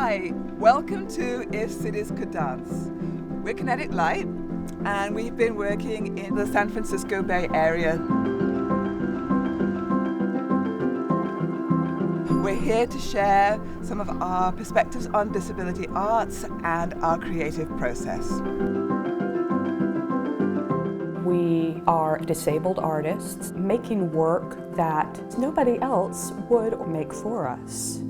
Hi, welcome to If Cities Could Dance. We're Kinetic Light, and we've been working in the San Francisco Bay Area. We're here to share some of our perspectives on disability arts and our creative process. We are disabled artists making work that nobody else would make for us.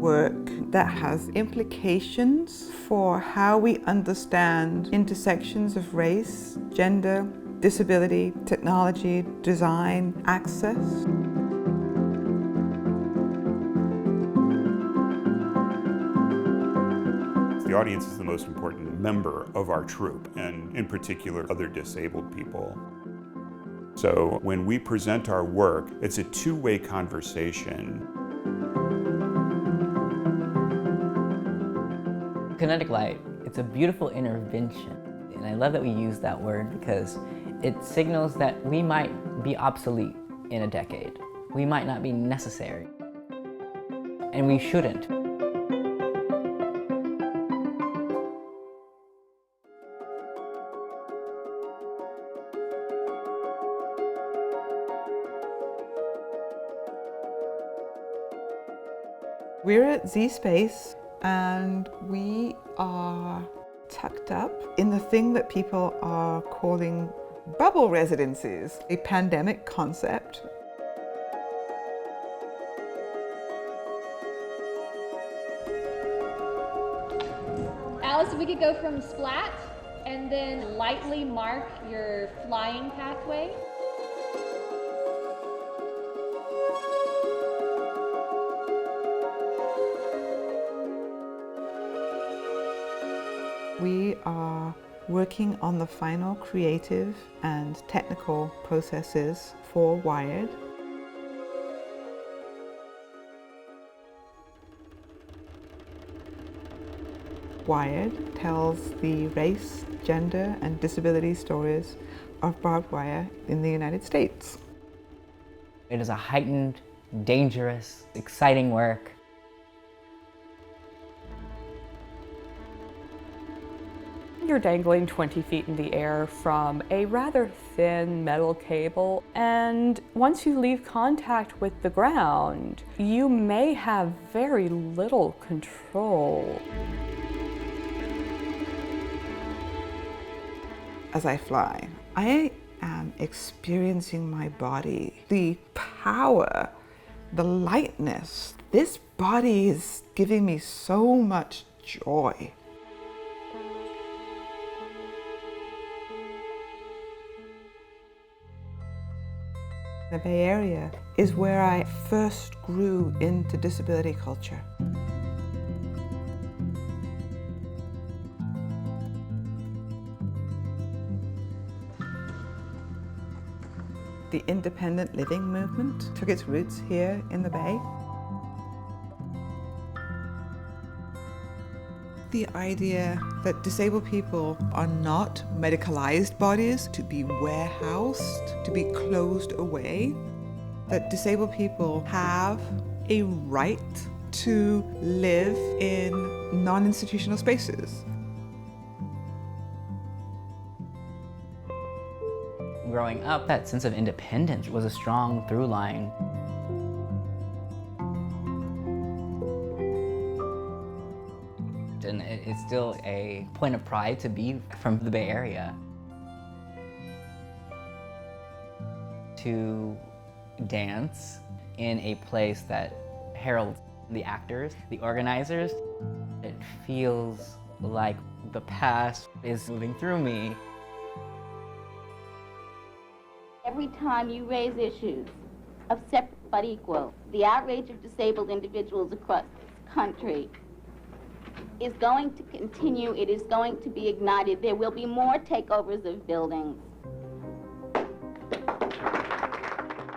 Work that has implications for how we understand intersections of race, gender, disability, technology, design, access. The audience is the most important member of our troupe, and in particular, other disabled people. So when we present our work, it's a two-way conversation. Kinetic Light, it's a beautiful intervention. And I love that we use that word because it signals that we might be obsolete in a decade. We might not be necessary. And we shouldn't. We're at Z Space, and we are tucked up in the thing that people are calling bubble residencies, a pandemic concept. Alice, if we could go from splat and then lightly mark your flying pathway. We are working on the final creative and technical processes for Wired. Wired tells the race, gender, and disability stories of barbed wire in the United States. It is a heightened, dangerous, exciting work. You're dangling 20 feet in the air from a rather thin metal cable, and once you leave contact with the ground, you may have very little control. As I fly, I am experiencing my body, the power, the lightness. This body is giving me so much joy. The Bay Area is where I first grew into disability culture. The independent living movement took its roots here in the Bay. The idea that disabled people are not medicalized bodies to be warehoused, to be closed away, that disabled people have a right to live in non-institutional spaces. Growing up, that sense of independence was a strong through line. And it's still a point of pride to be from the Bay Area. To dance in a place that heralds the actors, the organizers, it feels like the past is moving through me. Every time you raise issues of separate but equal, the outrage of disabled individuals across this country is going to continue. It is going to be ignited. There will be more takeovers of buildings.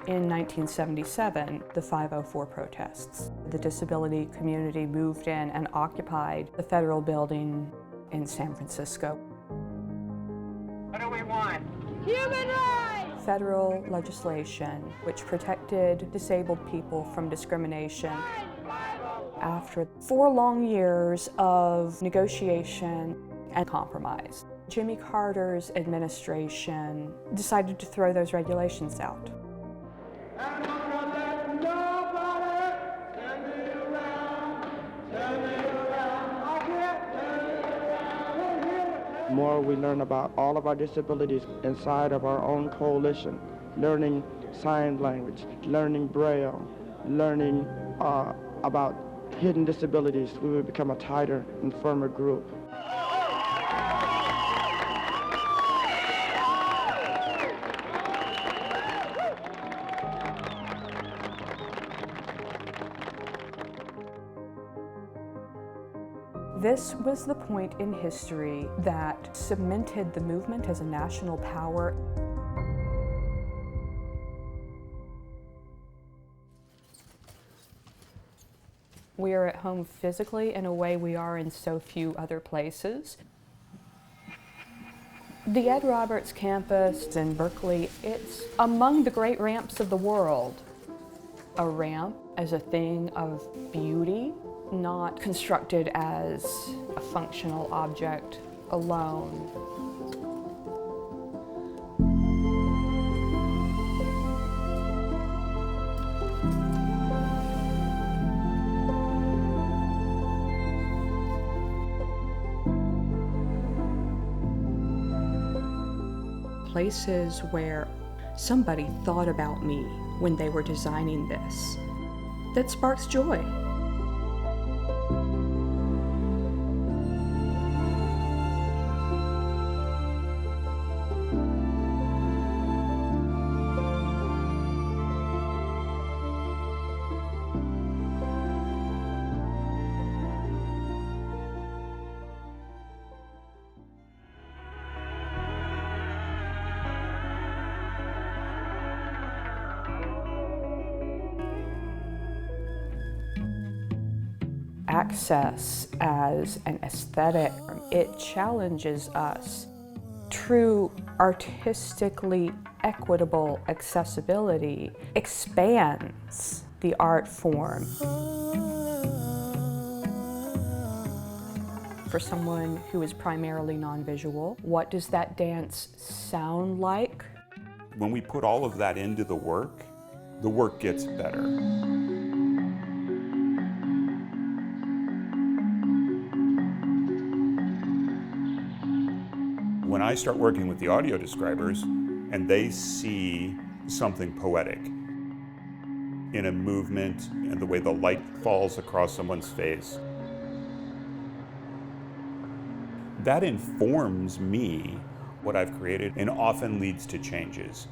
In 1977, the 504 protests, the disability community moved in and occupied the federal building in San Francisco. What do we want? Human rights! federal legislation which protected disabled people from discrimination. After 4 long years of negotiation and compromise, Jimmy Carter's administration decided to throw those regulations out. The more we learn about all of our disabilities inside of our own coalition, learning sign language, learning Braille, learning about hidden disabilities, we will become a tighter and firmer group. This was the point in history that cemented the movement as a national power. We are at home physically in a way we are in so few other places. The Ed Roberts campus in Berkeley, it's among the great ramps of the world. A ramp as a thing of beauty, not constructed as a functional object alone. Places where somebody thought about me when they were designing this. That sparks joy. Access as an aesthetic, it challenges us. True artistically equitable accessibility expands the art form. For someone who is primarily non-visual, what does that dance sound like? When we put all of that into the work gets better. When I start working with the audio describers and they see something poetic in a movement and the way the light falls across someone's face, that informs me what I've created and often leads to changes.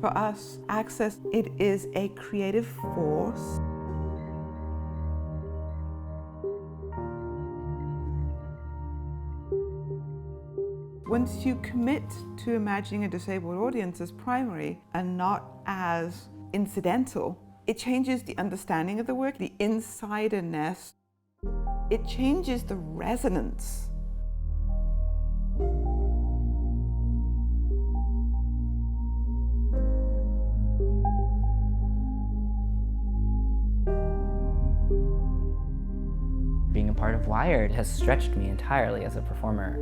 For us, access, it is a creative force. Once you commit to imagining a disabled audience as primary and not as incidental, it changes the understanding of the work, the insiderness. It changes the resonance. Being a part of Wired has stretched me entirely as a performer.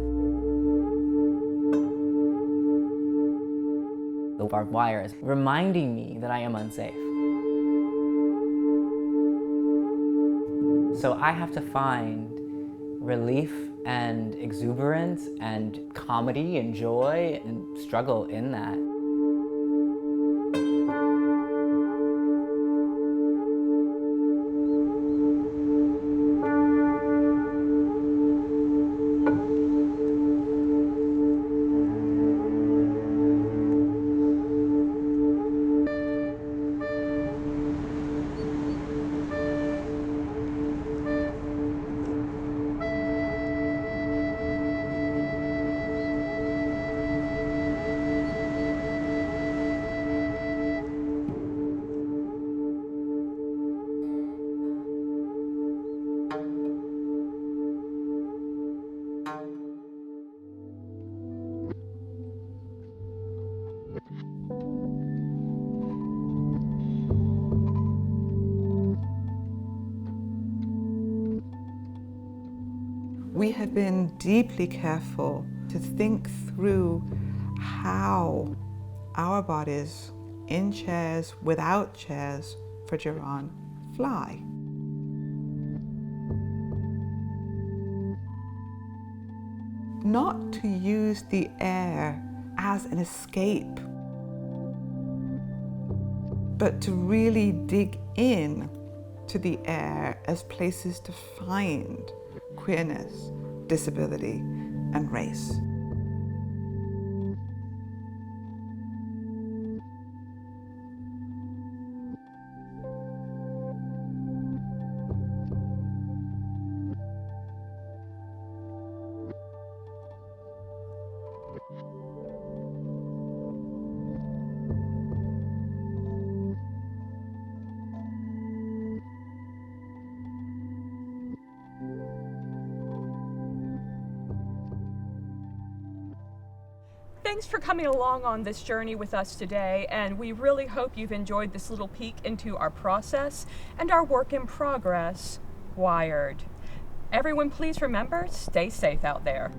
The barbed wire is reminding me that I am unsafe. So I have to find relief and exuberance and comedy and joy and struggle in that. We have been deeply careful to think through how our bodies, in chairs, without chairs, for Jerron, fly. Not to use the air as an escape, but to really dig in to the air as places to find queerness, disability, and race. Thanks for coming along on this journey with us today, and we really hope you've enjoyed this little peek into our process and our work in progress, Wired. Everyone, please remember, stay safe out there.